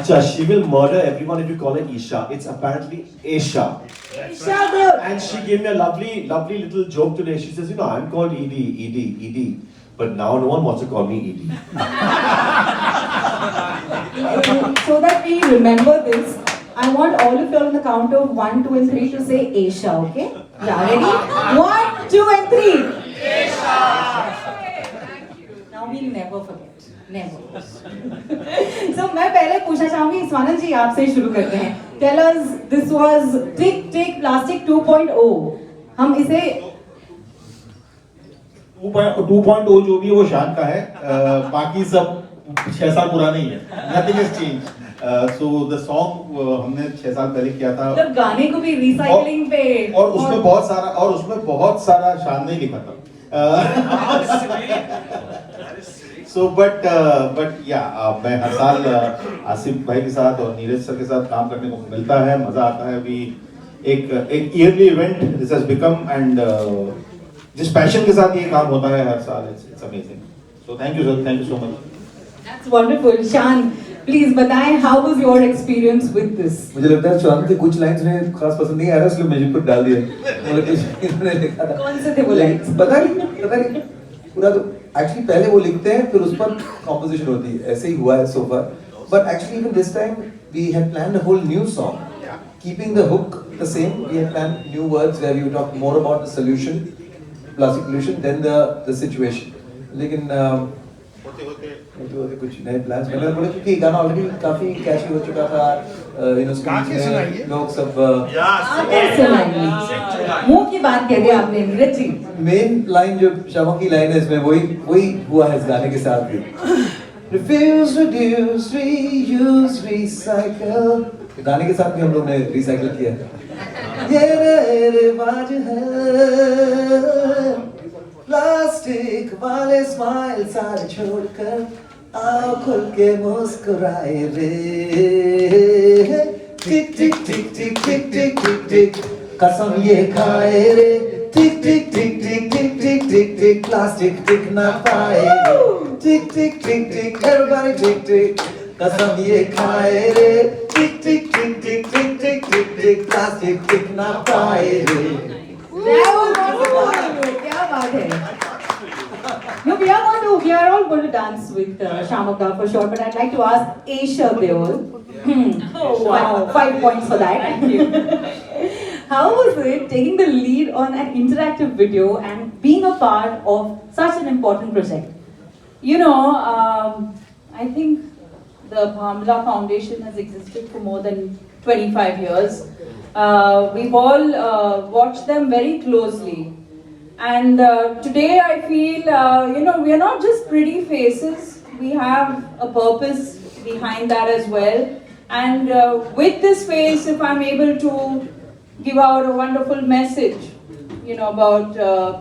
Acha, she will murder everyone if you call her Eesha. It's apparently Eesha. Eesha. And she gave me a lovely little joke today. She says, I'm called Edie. But now no one wants to call me Edie. So that we remember this, I want all of you on the count of 1, 2 and 3 to say Eesha, okay? Yeah, ready? 1, 2 and 3. Now we'll never forget. Never. So मैं पहले पूछना चाहूँगी स्वानंद जी आपसे ही शुरू करते हैं. Tell us, this was Tick Plastic 2.0. हम इसे 2.0 जो भी वो शान का है, बाकी सब 6 साल पुराना ही है. Nothing has changed. So the song हमने 6 साल पहले किया था. मतलब गाने को भी रिसाइकलिंग पे और उसमें बहुत सारा शान ने लिखा था. So but yeah, मैं हर साल आसिफ भाई के साथ और नीरज सर के साथ काम करने को मिलता है, मजा आता है. भी एक yearly event this has become and जिस पैशन के साथ ये काम होता है हर साल, it's amazing. So thank you sir, thank you so much. That's wonderful. Shaan, please बताएं how was your experience with this? मुझे लगता है शान के कुछ लाइंस में खास पसंद नहीं आ रहा, इसलिए म्यूजिक पर डाल दिया. कौन से थे वो लाइन्स? पता नहीं पूरा तो एक्चुअली पहले वो लिखते हैं फिर उस पर कॉम्पोजिशन होती है, ऐसे ही हुआ है so far. But actually even this time we had planned a whole new song, keeping the hook the same. We had planned new words where we would talk more about the solution, plastic pollution, than the situation. लेकिन होते कुछ नए plans मैंने बोला क्योंकि गाना already काफी कैची हो चुका था. लोग सब मुंह की बात कह दी आपने नीरज जी. मेन लाइन जो शामक की लाइन है इसमें वही हुआ है इस गाने के साथ भी. Refuse, reduce, reuse, recycle. गाने के साथ भी हम लोग ने रिसाइकल किया. ये रिवाज है प्लास्टिक वाले स्माइल सारे छोड़कर आओ खुल के मुस्कुराए रे. टिक टिक टिक टिक टिक टिक टिक टिक कसम ये खाए रे. टिक टिक टिक टिक टिक टिक टिक टिक प्लास्टिक टिक ना पाए रे. टिक टिक टिक टिक एवरीबॉडी टिक टिक कसम ये खाए रे. टिक टिक टिक टिक टिक टिक टिक टिक प्लास्टिक टिक ना पाए रे. क्या बात है. No, we are all going to dance with Shiamak for sure, but I'd like to ask Eesha Deol. Oh wow, 5 points for that. Thank you. How was it taking the lead on an interactive video and being a part of such an important project? I think the Bhamla Foundation has existed for more than 25 years. We've all watched them very closely. And today I feel, we are not just pretty faces, we have a purpose behind that as well. And with this face, if I'm able to give out a wonderful message, about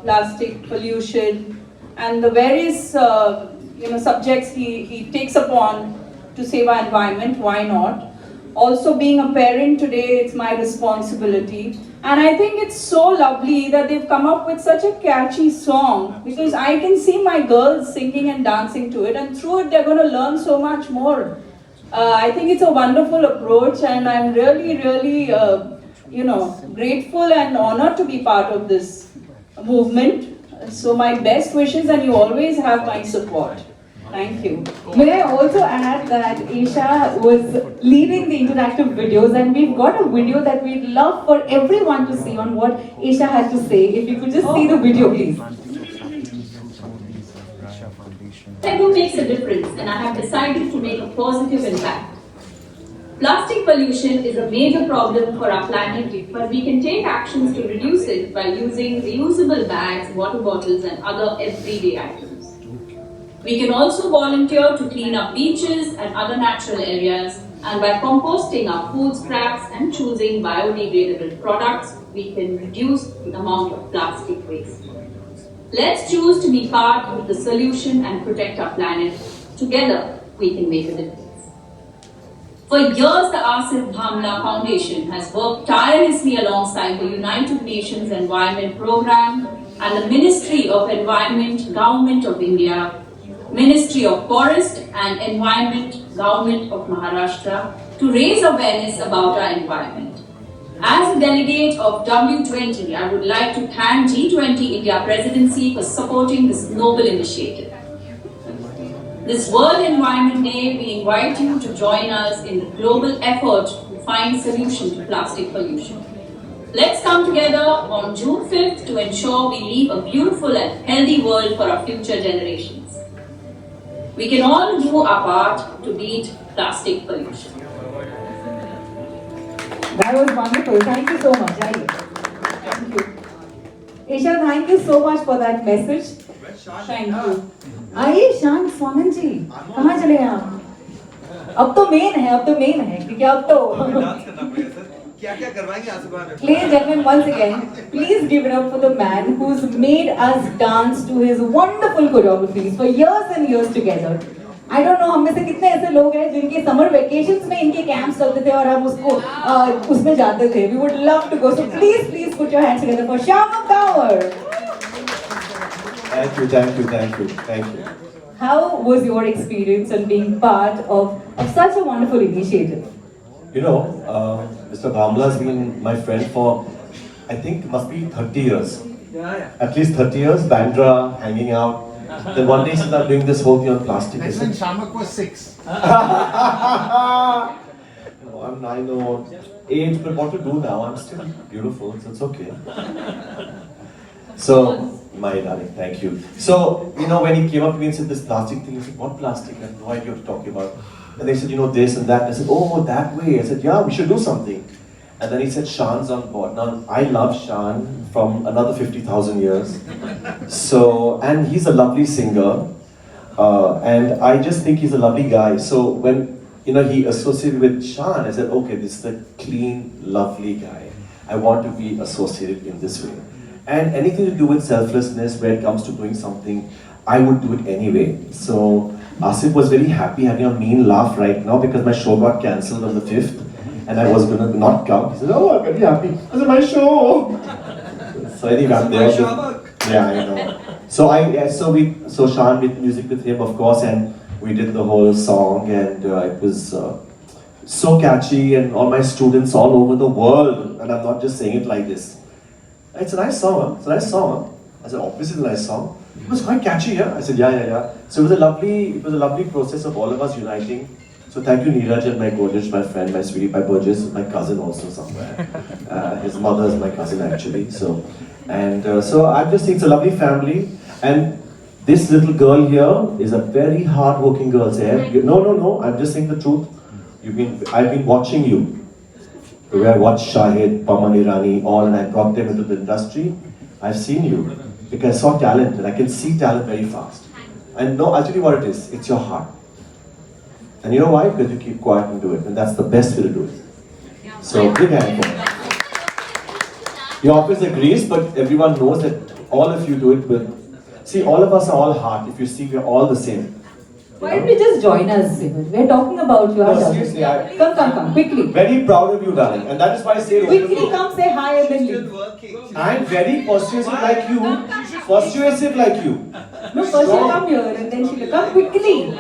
plastic pollution and the various, subjects he takes upon to save our environment, why not? Also being a parent today, it's my responsibility. And I think it's so lovely that they've come up with such a catchy song, because I can see my girls singing and dancing to it, and through it they're going to learn so much more. I think it's a wonderful approach, and I'm really, really, grateful and honored to be part of this movement. So my best wishes, and you always have my support. Thank you. May I also add that Eesha was leading the interactive videos, and we've got a video that we'd love for everyone to see on what Eesha had to say. If you could just see the video, please. Who makes a difference, and I have decided to make a positive impact. Plastic pollution is a major problem for our planet, but we can take actions to reduce it by using reusable bags, water bottles, and other everyday items. We can also volunteer to clean up beaches and other natural areas, and by composting our food scraps and choosing biodegradable products, we can reduce the amount of plastic waste. Let's choose to be part of the solution and protect our planet. Together, we can make a difference. For years, the Asif Bhamla Foundation has worked tirelessly alongside the United Nations Environment Programme and the Ministry of Environment, Government of India, Ministry of Forest and Environment, Government of Maharashtra to raise awareness about our environment. As a delegate of W20, I would like to thank G20 India Presidency for supporting this noble initiative. This World Environment Day, we invite you to join us in the global effort to find solution to plastic pollution. Let's come together on June 5th to ensure we leave a beautiful and healthy world for our future generations. We can all do our part to beat plastic pollution. That was wonderful. Thank you so much. Thank you. Eesha, thank you so much for that message. Thank you. आइए शान स्वानंद जी, कहाँ चले हैं आप? अब तो main है क्योंकि अब तो क्या करवाएंगे आज सुबह? Ladies and gentlemen, once again, please give it up for the man who's made us dance to his wonderful choreographies for years and years together. I don't know हम में से कितने ऐसे लोग हैं जिनके समर वेकेशंस में इनके कैंप्स चलते थे और हम उसमें जाते थे. We would love to go. So please put your hands together for Shiamak Davar. Thank you. How was your experience on being part of such a wonderful initiative? You know, Mr. Bhamla has been my friend for, I think, must be 30 years. Yeah. At least 30 years, Bandra, hanging out. Then one day he started doing this whole thing on plastic. That's when Shiamak was 6. I know age, but what to do now? I'm still beautiful, so it's okay. So, my darling, thank you. So, you know, when he came up to me and said this plastic thing, I said, what plastic? I have no idea what you're talking about. And they said, you know, this and that. And I said, oh, that way. I said, yeah, we should do something. And then he said, Shaan's on board. Now, I love Shaan from another 50,000 years. So, and he's a lovely singer. And I just think he's a lovely guy. So when, you know, he associated with Shaan, I said, okay, this is a clean, lovely guy. I want to be associated in this way. And anything to do with selflessness, where it comes to doing something, I would do it anyway. So Asif was very happy having a mean laugh right now because my show got cancelled on the 5th. And I was going to not come. He said, oh, I'm very happy. I said, my show. So anyway, I'm there. Yeah, I know. So Shaan did music with him, of course, and we did the whole song, and it was so catchy, and all my students all over the world, and I'm not just saying it like this. It's a nice song, huh? It's a nice song, huh? I said, obviously it's a nice song. It was quite catchy, yeah? I said, yeah. So it was a lovely process of all of us uniting. So thank you, Neeraj, and my Godish, my friend, my sweetie pie Burgess, my cousin also somewhere. His mother is my cousin actually. So I just think it's a lovely family. And this little girl here is a very hard-working girl. No, I'm just saying the truth. I've been watching you. Where I watched Shahid, Paman Irani, all, and I brought them into the industry. I've seen you because I saw talent, and I can see talent very fast. And no, I'll tell you what it is. It's your heart. And you know why? Because you keep quiet and do it. And that's the best way to do it. So, big hand for it. Your office agrees, but everyone knows that all of you do it with... See, all of us are all heart. If you see, we're all the same. Why don't you just join us, Sivan? We're talking about you. No, seriously, Come, quickly. Very proud of you, darling. And that is why I say... Quickly come say hi and then leave. I'm very persuasive like you. Persuasive like you. No, first she'll come here and then she'll come quickly.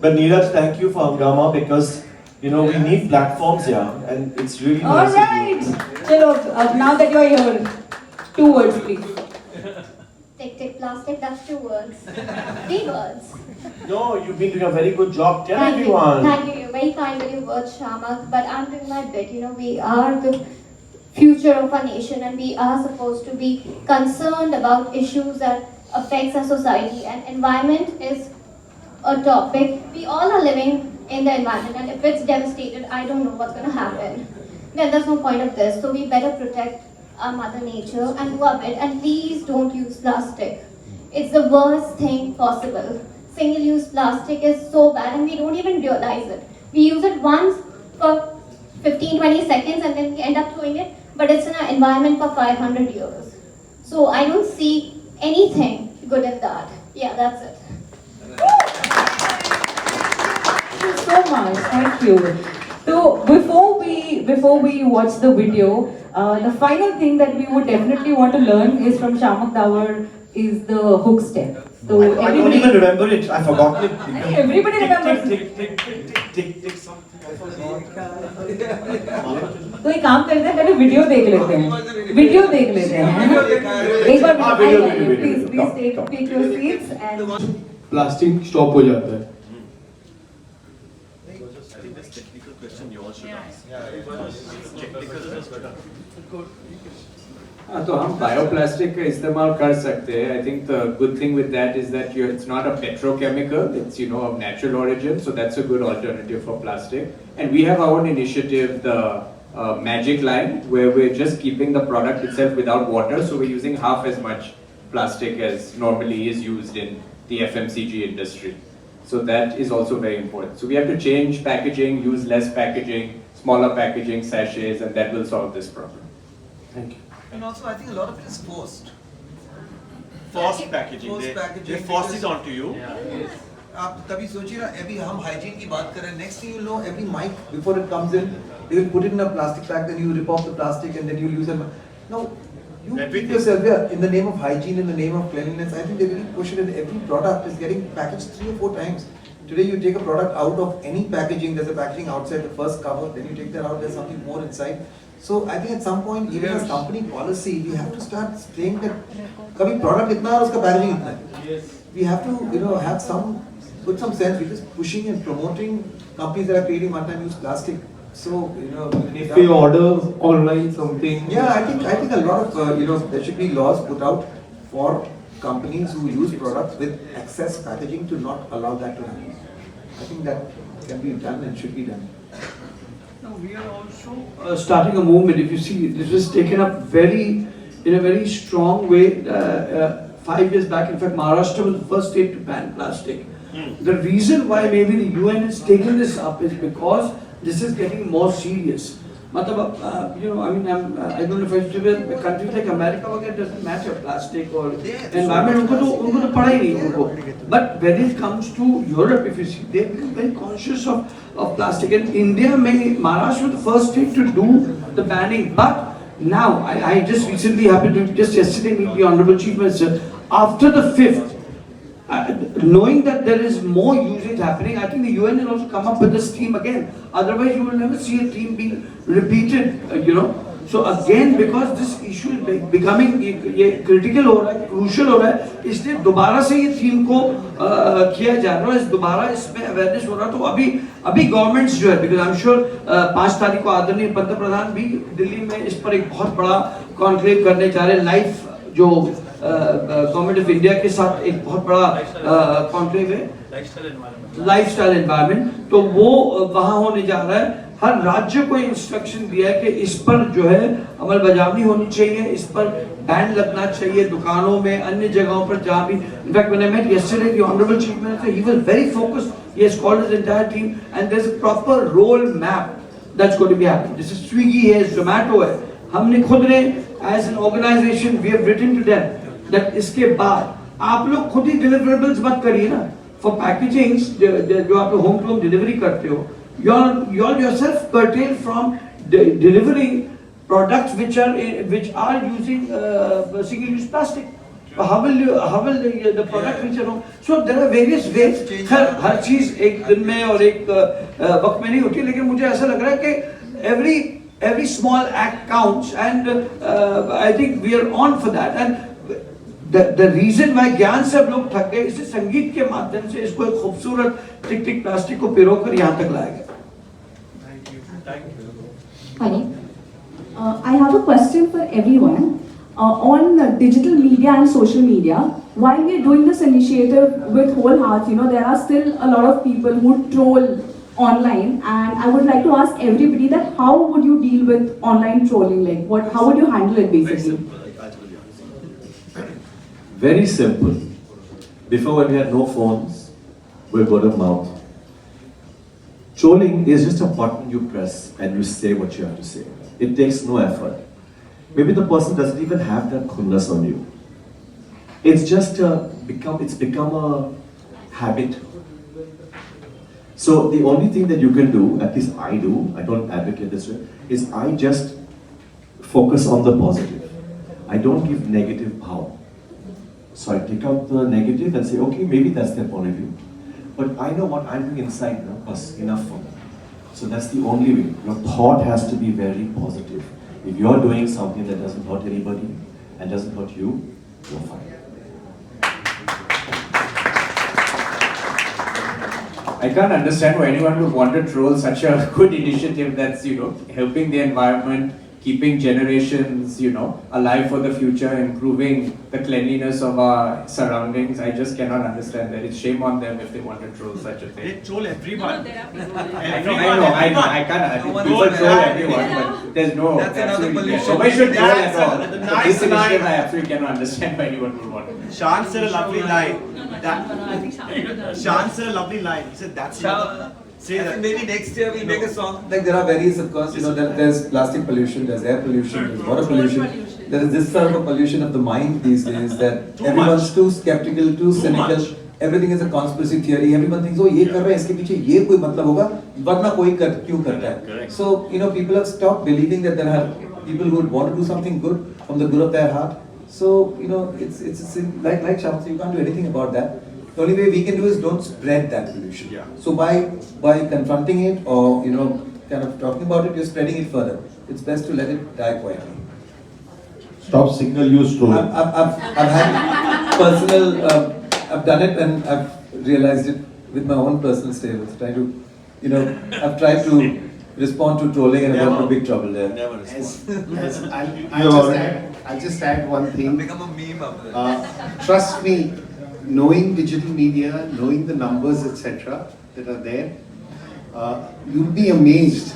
But Neeraj, thank you for Hangama because, you know, we need platforms here and it's really nice. Alright. Chalo, now that you're here, 2 words please. Take plastic, that's 2 words. 3 words. No, you've been doing a very good job. Tell Thank everyone. You. Thank you. Very kind of your words, Shiamak. But I'm doing my bit. You know, we are the future of our nation and we are supposed to be concerned about issues that affects our society, and environment is a topic. We all are living in the environment, and if it's devastated, I don't know what's going to happen. Then there's no point of this. So we better protect our mother nature and do our bit. And please don't use plastic. It's the worst thing possible. Single-use plastic is so bad and we don't even realize it. We use it once for 15-20 seconds and then we end up throwing it, but it's in our environment for 500 years. So I don't see anything good in that. Yeah, that's it. Thank you so much. Thank you. So before we watch the video, the final thing that we would definitely want to learn is from Shiamak Davar is the hook step. So I don't everybody, even remember it. I forgot it. everybody remembers. Something. I forgot. तो एक काम करते हैं, पहले video देख लेते हैं. Video देख लेते हैं. एक बार video. please take your seats and. Plastic stop हो जाता है. हाँ, तो हम बायोप्लास्टिक का इस्तेमाल कर सकते हैं. I think the good thing with that is that it's not a petrochemical, it's of natural origin, so that's a good alternative for plastic. And we have our own initiative, the Magic line, where we're just keeping the product itself without water, so we're using half as much plastic as normally is used in the FMCG industry. So that is also very important. So we have to change packaging, use less packaging, smaller packaging, sachets, and that will solve this problem. Thank you. And also, I think a lot of it is forced. Forced packaging. Forced packaging. They force it onto you. आप तभी सोचिए ना, अभी हम hygiene की बात कर रहे हैं. Next thing you know, Every mic before it comes in, they will put it in a plastic bag, then you rip off the plastic and then you use it. No, you keep yourself there in the name of hygiene, in the name of cleanliness. I think they really push it in every product is getting packaged 3 or 4 times. Today you take a product out of any packaging, there's a packaging outside the first cover, then you take that out, there's something more inside. So I think at some point, even as company policy, we have to start saying that कभी product इतना और उसका packaging इतना है. We have to have put some sense. We're just pushing and promoting companies that are creating one-time use plastic. So If we order online something. Yeah, I think a lot of there should be laws put out for companies who use products with excess packaging to not allow that to happen. I think that can be done and should be done. No, we are also starting a movement. If you see, this was taken up in a very strong way 5 years back. In fact, Maharashtra was the first state to ban plastic. The reason why maybe the UN has taken this up is because this is getting more serious. मतलब I don't know if it's even countries like America वगैरह doesn't matter plastic or environment उनको तो पड़ा ही नहीं उनको. But when it comes to Europe, if you see, they become very conscious of plastic. And India, Maharashtra was the first state to do the banning. But now I just recently happened to just yesterday meet the Honorable Chief Minister. After the 5th, knowing that there is more usage happening, I think the UN will also come up with this theme again. Otherwise, you will never see a theme being repeated, So again, because this issue is becoming critical हो रहा है, crucial हो रहा है, इसलिए दोबारा से ये theme को किया जा रहा है, दोबारा इसमें awareness हो रहा है. तो अभी governments जो है, because I'm sure 5 तारीख को आदरणीय पंतप्रधान भी दिल्ली में इस पर एक बहुत बड़ा conclave करने जा रहे हैं. लाइफ जो गवर्नमेंट ऑफ इंडिया के साथ एक बहुत बड़ा कॉन्क्लेव है, लाइफस्टाइल एनवायरनमेंट, तो वो वहाँ होने जा रहा है. हर राज्य को इंस्ट्रक्शन दिया है कि इस पर जो है अमल बजावनी होनी चाहिए, इस पर बैन लगना चाहिए दुकानों में, अन्य जगहों पर जहाँ भी. In fact when I met yesterday the honourable chief minister, he was very focused. He has called his entire team and there is a proper road map that's going to be happening. This is Swiggy है, जोमेटो है. हमने खुद ने as an organization we have written to them that इसके बाद आप लोग खुद ही deliverables मत करिए ना for packagings जो आप होम टू होम डिलीवरी करते हो. You all yourself curtail from delivering products which are using single use plastic. How will the product which are home? So there are various ways. हर चीज एक दिन में और एक वक्त में नहीं होती, लेकिन मुझे ऐसा लग रहा है कि every small act counts, and I think we are on for that. And the reason why ज्ञान से अब लोग थक गए, इसे संगीत के माध्यम से इसको एक खूबसूरत टिक टिक प्लास्टिक को पिरोकर यहाँ तक लाया गया. Honey, I have a question for everyone. On digital media and social media, while we are doing this initiative with whole heart, there are still a lot of people who troll online, and I would like to ask everybody that how would you deal with online trolling? Like, how would you handle it basically? Very simple. Before, when we had no phones, we got a mouth. Trolling is just a button you press and you say what you have to say. It takes no effort. Maybe the person doesn't even have that khunnas on you. It's just become a habit. So the only thing that you can do, at least I do, I don't advocate this way, is I just focus on the positive. I don't give negative power. So I take out the negative and say, okay, maybe that's their point of view. But I know what I'm doing inside now, bas, enough for me. So that's the only way. Your thought has to be very positive. If you're doing something that doesn't hurt anybody and doesn't hurt you, you're fine. I can't understand why anyone would want to troll such a good initiative that's, helping the environment, keeping generations, alive for the future, improving the cleanliness of our surroundings. I just cannot understand that. It's shame on them if they want to troll such a thing. They troll everyone. I know, I can't. People troll everyone, but there's no. That's another pollution. Nobody should troll at all. The But nice this initiative, line. I absolutely cannot understand why anyone would want it. Shaan said a lovely line. Shaan said a lovely line. He said, that's not. Say that. Maybe next year we make a song. Like there are various, of course, there's plastic pollution, there's air pollution, there's water pollution. There is this sort of a pollution of the mind these days that Too everyone's much. too skeptical, too cynical. much. Everything is a conspiracy theory. Everyone thinks, oh, ये कर रहा है, इसके पीछे ये कोई मतलब होगा, वरना कोई क्यों करता है? Correct. So, people have stopped believing that there are people who would want to do something good from the good of their heart. So, it's like Shiamak, you can't do anything about that. The only way we can do is don't spread that pollution. Yeah. So by confronting it or kind of talking about it, you're spreading it further. It's best to let it die quietly. Stop single-use trolling. I've had personal, I've done it and I've realized it with my own personal stables. I've tried to respond to trolling and I got into big trouble there. Never respond. I'll just add one thing. Become a meme after that. Trust me, knowing digital media, knowing the numbers, etc., that are there, you'll be amazed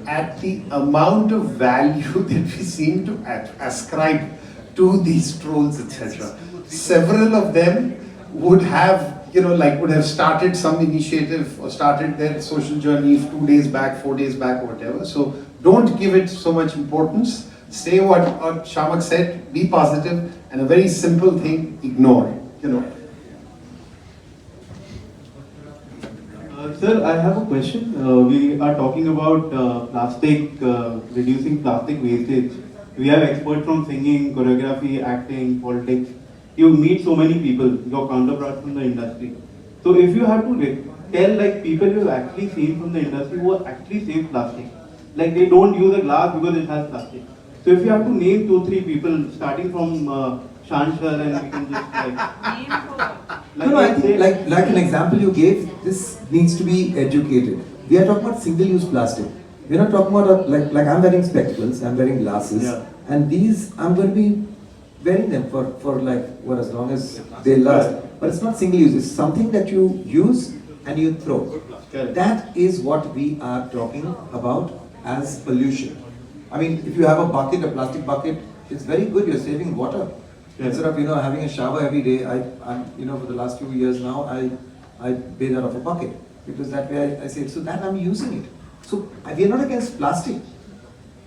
at the amount of value that we seem to ascribe to these trolls, etc. Several of them would have, would have started some initiative or started their social journey 2 days back, 4 days back, or whatever. So don't give it so much importance. Say what Shiamak said, be positive, and a very simple thing, ignore, Sir, I have a question. We are talking about reducing plastic wastage. We have experts from singing, choreography, acting, politics. You meet so many people, your counterparts from the industry. So if you have to tell people you have actually seen from the industry who are actually save plastic, they don't use a glass because it has plastic. So if you have to name 2-3 people, starting from Shaan sir, and we can just I think like an example you gave, this needs to be educated. We are talking about single-use plastic. We're not talking about like I'm wearing spectacles, I'm wearing glasses, and these I'm going to be wearing them for as long as they last. But it's not single-use. It's something that you use and you throw. That is what we are talking about as pollution. I mean, if you have a plastic bucket, it's very good. You're saving water. Instead of having a shower every day, I'm for the last few years now, I bathe out of a bucket because that way I save. So that I'm using it. So we are not against plastic,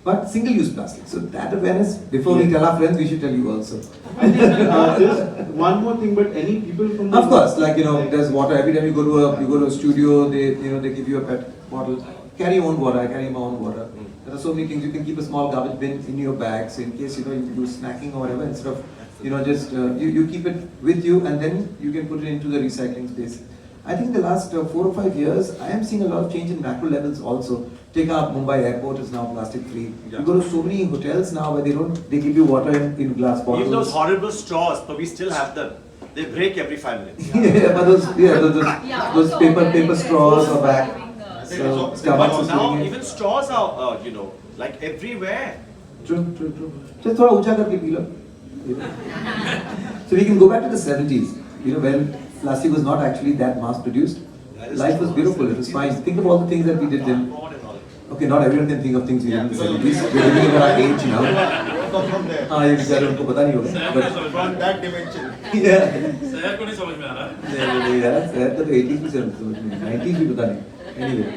but single-use plastic. So that awareness, before we tell our friends, we should tell you also. I think just one more thing, but any people from of course, there's water. Every time you go to a studio, they give you a pet bottle. Carry your own water. I carry my own water. There are so many things. You can keep a small garbage bin in your bag, so in case you do snacking or whatever, instead of you keep it with you and then you can put it into the recycling space. I think the last 4 or 5 years, I am seeing a lot of change in macro levels also. Take our Mumbai airport is now plastic free. You go to so many hotels now where they give you water in glass bottles. Even those horrible straws, but we still have them. They break every 5 minutes. But those paper straws are back. So Starbucks is Now doing it. even straws are, like everywhere. True. Just थोड़ा ऊंचा करके P low. So we can go back to the 70s, when plastic was not actually that mass produced. Life was beautiful, it was fine. Think of all the things that we did then. Okay, not everyone can think of things we did in the 70s. We're living at our age now. ये बेचारे उनको पता नहीं होगा. But From that dimension. yeah. शहर को नहीं समझ में आ रहा है. शहर का तो 80s भी समझ में, 90s भी पता नहीं. Anyway.